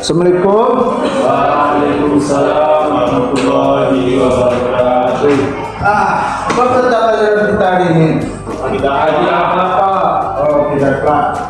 Assalamualaikum. Waalaikumsalam warahmatullahi wabarakatuh. Apa pelajaran kita hari ini? Kita haji apa? Oh, tidak Pak.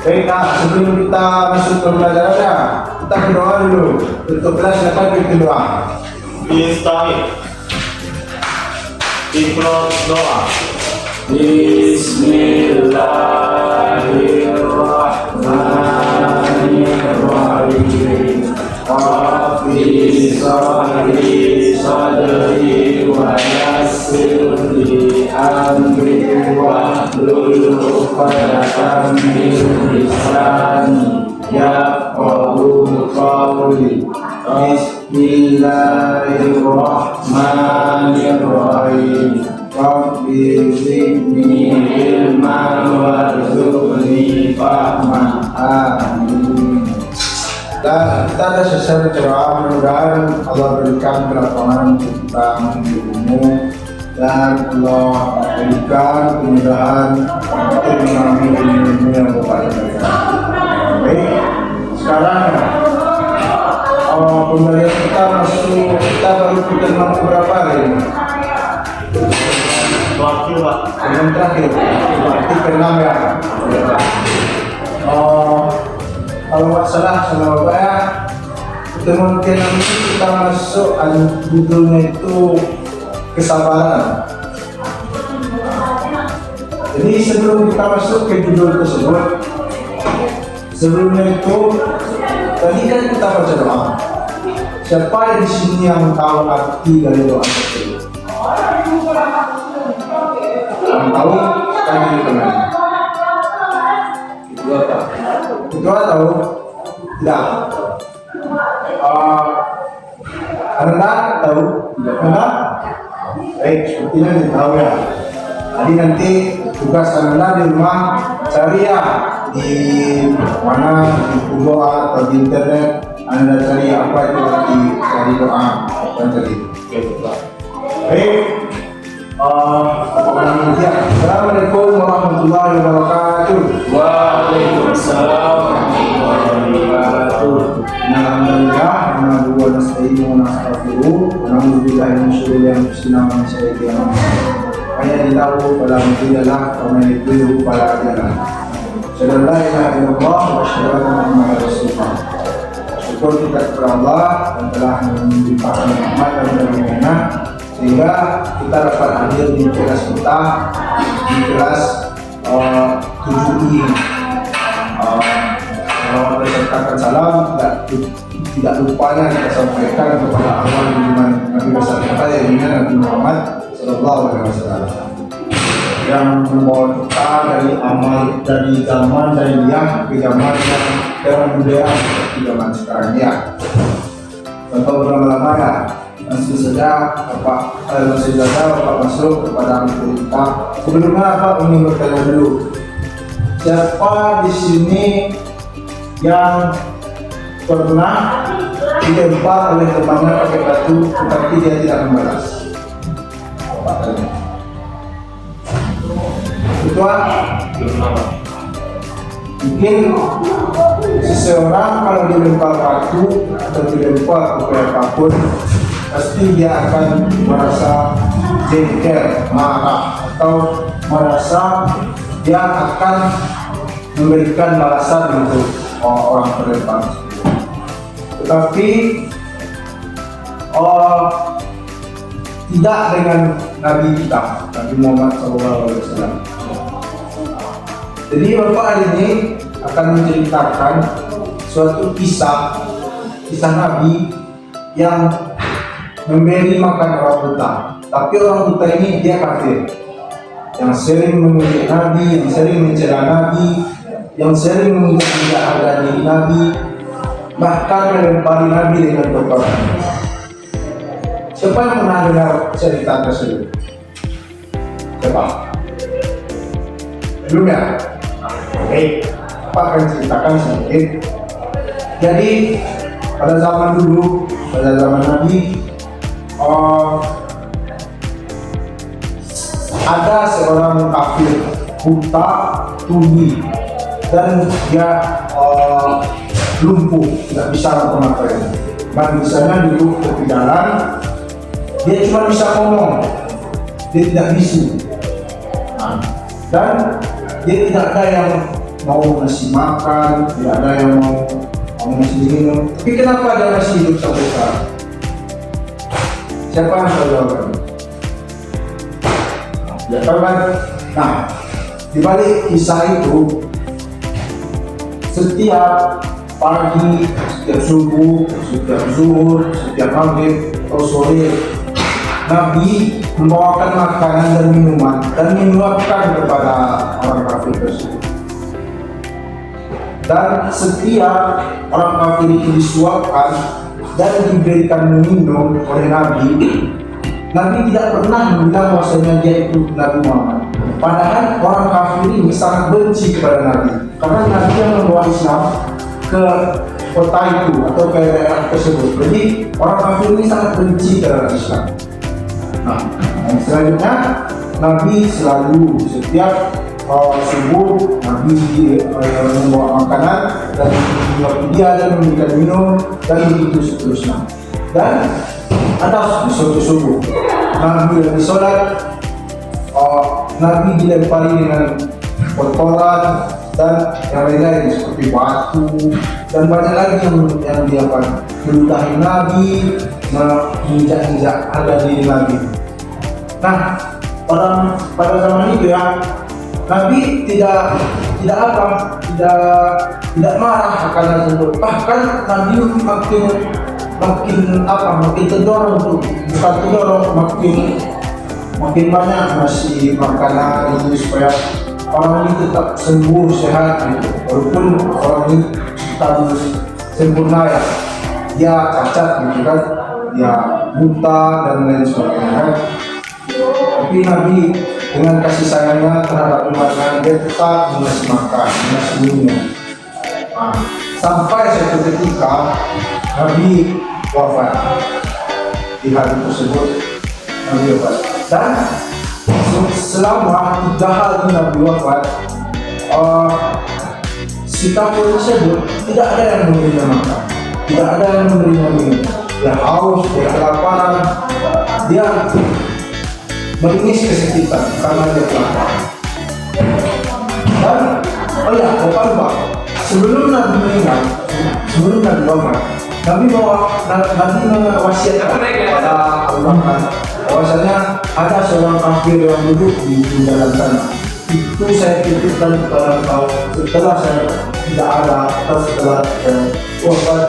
Baik Kak, sebelum kita masuk ke pelajarannya, kita berdoa dulu. Untuk kelas dapat kita doa. Bismillah. Ikhlas doa. Bismillahirrahmanirrahim. Rabbi shrahli sadri wa yassir li amri wahlul 'uqdatam min lisani yafqahu qawli. Bismillahirrahmanirrahim. Rabbi zidni ilman warzuqni fahman. Amin. Dan kita ada sesi doa, mudah-mudahan Allah berikan kelapangan untuk kita menuntut ilmu dan Allah berikan kemudahan untuk mengambil ilmu yang berpada mereka. Baik, sekarang pembelajaran kita masuk, kita baru berteman beberapa hari ini. Yang terakhir, berarti ke-6 ya. Kalau nggak salah sama Bapak ya, pertemuan ke-6 itu kita masuk judulnya itu kesabaran. Jadi sebelum kita masuk ke judul tersebut, sebelumnya itu tadi kan kita baca doa. Siapa di sini yang tahu arti dari doa tersebut? Yang tahu sekali dikenal. Itu apa? Itu tahu? Tidak. Anda tahu? Anda? Baik, sepertinya tidak tahu ya. Jadi nanti tugas Anda di rumah cari ya di mana di doa atau di internet Anda cari apa itu arti dari doa dan tadi. Baik. Assalamualaikum warahmatullahi wabarakatuh. Waalaikumsalam warahmatullahi wabarakatuh. Alhamdulillah, nahmaduhu wa nasta'inuhu wa nastaghfiruh wa na'udzu billahi min shururi anfusina wa min sayyiati a'malina. May yahdihillahu fala mudilla lahu wa may yudlil fala hadiya lahu. Asyhadu an la ilaha illallah wa asyhadu anna Muhammadar Rasulullah. Syukur kita kepada Allah yang telah melimpahkan nikmat dan karunia sehingga kita dapat hadir di kelas kita di kelas 7 ini. Besertakan salam tidak lupanya kita sampaikan kepada awal Nabi besar kita yaitu Nabi Muhammad Sallallahu Alaihi Wasallam yang membawa kita dari amal dari zaman jahiliyah ke zaman yang dengan budaya seperti zaman sekarang ya. Tanpa berlama-lama ya, langsung saja Bapak masuk kepada kita. Sebelumnya Bapak ingin bertanya dulu, siapa di sini yang pernah dilempar oleh temannya pakai batu tetapi dia tidak membalas? Itu mungkin seseorang kalau dilempar batu atau dilempar pakai apapun pasti dia akan merasa jengkel, marah atau merasa dia akan memberikan balasan untuk orang terlempar. Tetapi tidak dengan Nabi kita, Nabi Muhammad SAW. Jadi Bapak hari ini akan menceritakan suatu kisah Nabi yang memberi makan orang buta. Tapi orang buta ini dia kafir, yang sering memuji Nabi, yang sering mencela Nabi, yang sering menginjak harga diri Nabi, bahkan melempari Nabi dengan kotoran. Siapa yang pernah dengar cerita tersebut? Siapa? Belum ya? Oke. Pak akan ceritakan sedikit. Jadi pada zaman dulu, pada zaman Nabi, ada seorang kafir buta, tuli, dan dia lumpuh, tidak bisa ngapa-ngapain. Bisanya duduk di jalan, dia cuma bisa ngomong, dia tidak bisu. Dan dia tidak ada yang mau ngasih makan, tidak ada yang mau ngasih minum. Tapi kenapa dia masih hidup sampai sekarang? Siapa yang tahu jawabannya? Ya tahu kan? Nah, di balik kisah itu, setiap pagi, setiap subuh, setiap zuhur, setiap maghrib atau sore, Nabi membawakan makanan dan minuman dan menyuapkan kepada orang kafir tersebut. Dan setiap orang kafir itu disuapkan dan diberikan minum oleh Nabi, Nabi tidak pernah bilang bahwasanya dia itu Nabi Muhammad. Padahal orang kafir ini sangat benci kepada Nabi, karena Nabi yang membawa Islam ke kota itu atau ke daerah tersebut. Jadi orang kafir ini sangat benci terhadap Islam. Nah, selanjutnya Nabi selalu setiap subuh Nabi membawa makanan dan dia dan memberikan minum dan begitu seterusnya. Dan ada suatu subuh Nabi lagi sholat, Nabi dilempari dengan kotoran dan yang lain-lain seperti batu dan banyak lagi yang dia meludahi Nabi, menginjak-injak harga diri Nabi. Nah, pada zaman itu ya, Nabi tidak marah akan hal tersebut. Bahkan Nabi makin terdorong untuk bukan terdorong, makin banyak masih makanan ini supaya orang ini tetap sembuh sehat gitu. Walaupun orang ini tak sempurna ya, dia cacat gitu kan, dia buta dan lain sebagainya kan. Tapi Nabi dengan kasih sayangnya terhadap umatnya, dia tetap mengasih makan, mengasih minum. Sampai suatu ketika Nabi wafat. Di hari tersebut Nabi wafat. Dan selama 3 hari Nabi wafat, si kafir tersebut tidak ada yang memberinya makan, tidak ada yang memberinya minum. Dia haus, dia kelaparan, dia meringis kesakitan karena dia kelaparan. Dan lupa sebelum Nabi meninggal, sebelum Nabi wafat, Nabi mewasiatkan kepada Abu Bakar bahwasanya ada seorang kafir yang duduk di jalan sana. Itu saya titipkan kepada kau setelah saya tidak ada atau setelah wafat.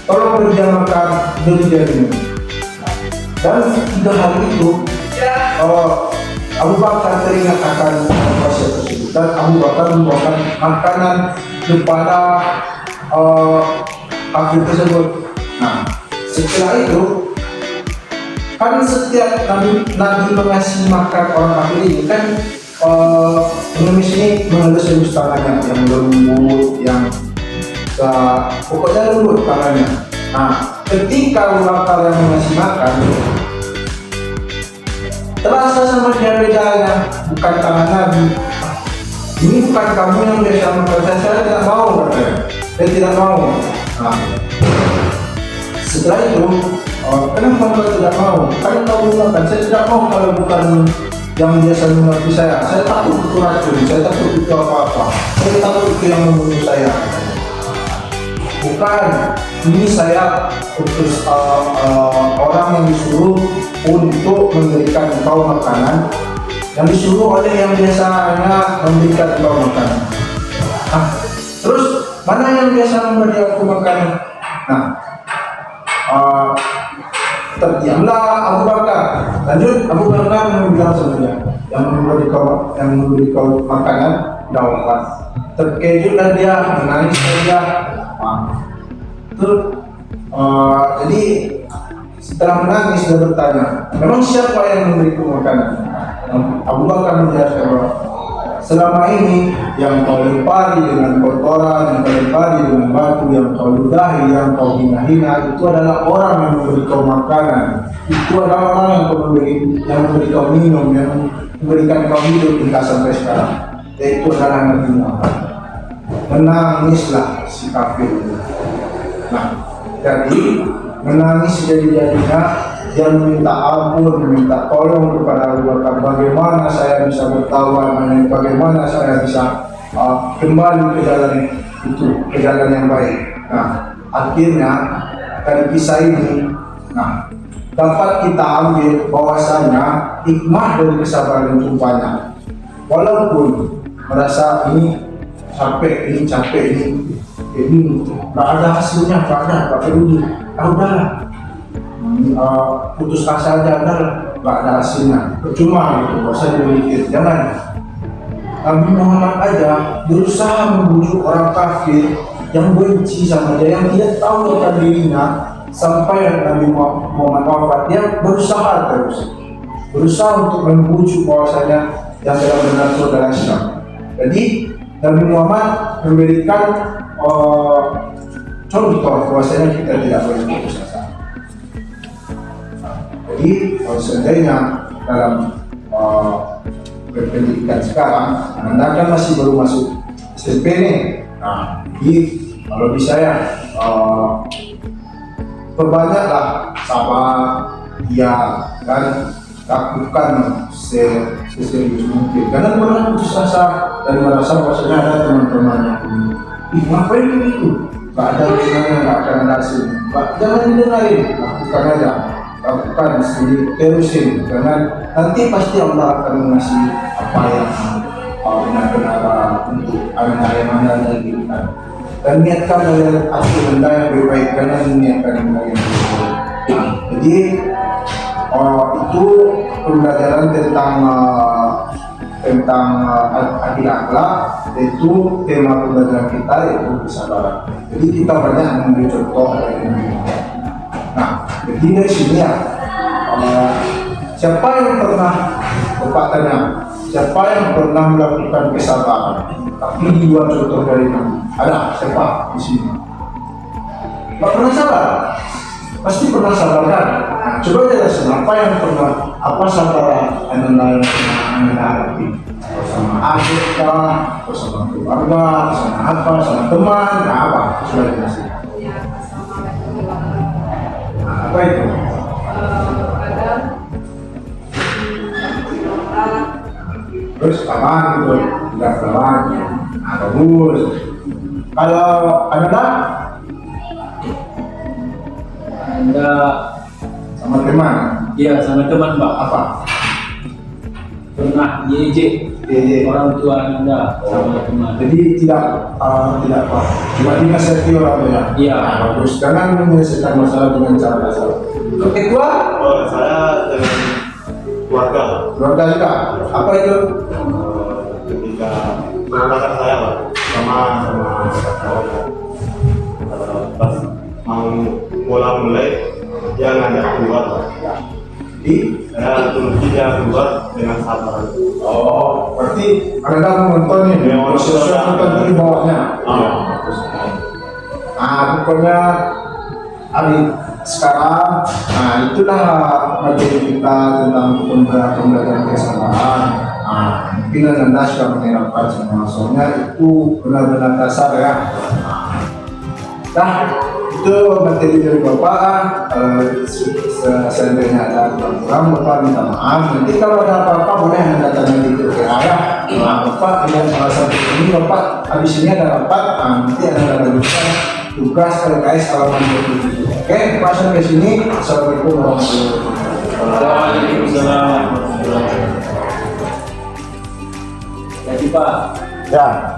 Tolong beri dia makan, beri dia minum. Dan 3 hari itu Abu Bakar teringat akan wasiat tersebut dan Abu Bakar membawakan makanan kepada kafir tersebut. Nah, setelah itu kan setiap Nabi mengasih makan orang kafir ini kan pengemis ini mengelus-elus tangannya yang lembut, yang pokoknya lembut tangannya. Nah, ketika Abu Bakar yang mengasih makan, terasa sama dia bedanya, bukan tangan Nabi. Ini bukan kamu yang biasa makan, saya tidak mau katanya. Saya tidak mau. Nah, setelah itu, kenapa kamu tidak mau? Karena kamu makan, saya tidak mau kalau bukan yang biasa mengerti saya. Saya takut itu racun, saya takut itu apa-apa. Saya takut itu yang membunuh saya. Bukan, ini saya utus orang yang disuruh untuk memberikan engkau makanan, yang disuruh oleh yang biasanya memberikan engkau makanan. Nah, terus mana yang biasa memberi aku makanan? Nah, terdiamlah Abu Bakar. Lanjut, Abu Bakar bilang sebenarnya yang memberi kau makanan dah wafat. Terkejutlah dia, menangis dia. Jadi setelah menangis dia bertanya, memang siapa yang memberiku makanan? Abu Bakar menjelaskan bahwa selama ini yang kau lempari dengan kotoran, yang kau lempari dengan batu, yang kau ludahi, yang kau hina-hina, itu adalah orang yang memberi kau makanan, itu adalah orang yang memberi kau minum, yang memberikan kau hidup hingga sampai sekarang. Yaitu adalah Nabi Muhammad. Menangislah si kafir itu. Nah, jadi menangis jadi-jadinya dia meminta ampun, meminta tolong kepada Abu Bakar, bagaimana saya bisa bertaubat, bagaimana saya bisa kembali ke jalan itu, ke jalan yang baik. Nah, akhirnya dari kisah ini, nah, dapat kita ambil bahwasanya hikmah dari kesabaran itu banyak. Walaupun merasa ini capek, ini nggak ada hasilnya, nggak perlu, udahlah. Putus asa aja, nggak ada hasilnya, percuma gitu, nggak usah dipikir. Jangan. Nabi Muhammad aja berusaha membujuk orang kafir yang benci sama dia, yang tidak tahu tentang dirinya, sampai Nabi Muhammad wafat, dia berusaha untuk membujuk bahwasanya yang benar-benar saudara Islam. Jadi Nabi Muhammad memberikan contoh bahwasanya kita tidak boleh putus asa. Jadi kalau seandainya dalam berpendidikan sekarang, Anda kan masih baru masuk SMP nih. Nah, jadi kalau bisa ya perbanyaklah sabar, ya kan, lakukan seserius mungkin. Karena pernah putus asa dan merasa bahwasanya ada teman-teman yang ngapain itu? Gak ada gunanya, gak akan ada hasilnya. Jangan didengarin, lakukan aja. Lakukan sendiri, terusin, karena nanti pasti Allah akan mengasih apa yang benar-benar untuk anak yang Anda inginkan. Dan niatkan dari hasil Anda yang lebih baik, karena niatkan yang baik. Jadi itu pembelajaran tentang adil akhlak, itu tema pembelajaran kita, yaitu kesabaran. Jadi kita banyak mengambil contoh dari ini. Nah, jadi dari sini ya, siapa yang pernah berpatahnya, siapa yang pernah melakukan kesabaran, tapi di luar contoh dari Nabi, ada siapa di sini? Gak pernah sabar, pasti pernah sabar kan? Nah, coba jelasin apa yang pernah, apa sabar Anda yang hadapi? Sama adik kah, sama keluarga, sama apa, sama teman, nah apa? Coba jelasin. Apa itu? Terus kapan gitu? Tidak kapan? Nah, bagus. Kalau Anda sama teman? Iya, sama teman Mbak. Apa? Pernah diejek orang tua Anda sama teman. Jadi tidak apa, cuma dinasihati orang tua. Iya. Nah, bagus. Jangan menyelesaikan masalah dengan cara kasar. Kedua? Saya dengan keluarga. Keluarga juga. Apa itu? Ketika menanyakan saya Pak, sama kawan. Pas mau mulai dia ngajak keluar Pak. Di? Saya turuti dia keluar dengan sabar. Oh, berarti Anda menonton ini, proses nonton di bawahnya. Pokoknya hari sekarang, nah itulah materi kita tentang pembelajaran kesabaran. Mungkin Anda sudah menerapkan semua, soalnya itu benar-benar dasar ya. Nah, itu materi dari Bapak. Seandainya ada kurang, Bapak minta maaf. Nanti kalau ada apa-apa boleh Anda tanya di WA ya. Bapak dengan salah satu ini, Bapak habis ini ada rapat, nanti Anda lanjutkan tugas LKS halaman 27. Oke, Pak sampai sini. Assalamualaikum warahmatullahi wabarakatuh. Waalaikumsalam. Jadi Pak, Ya.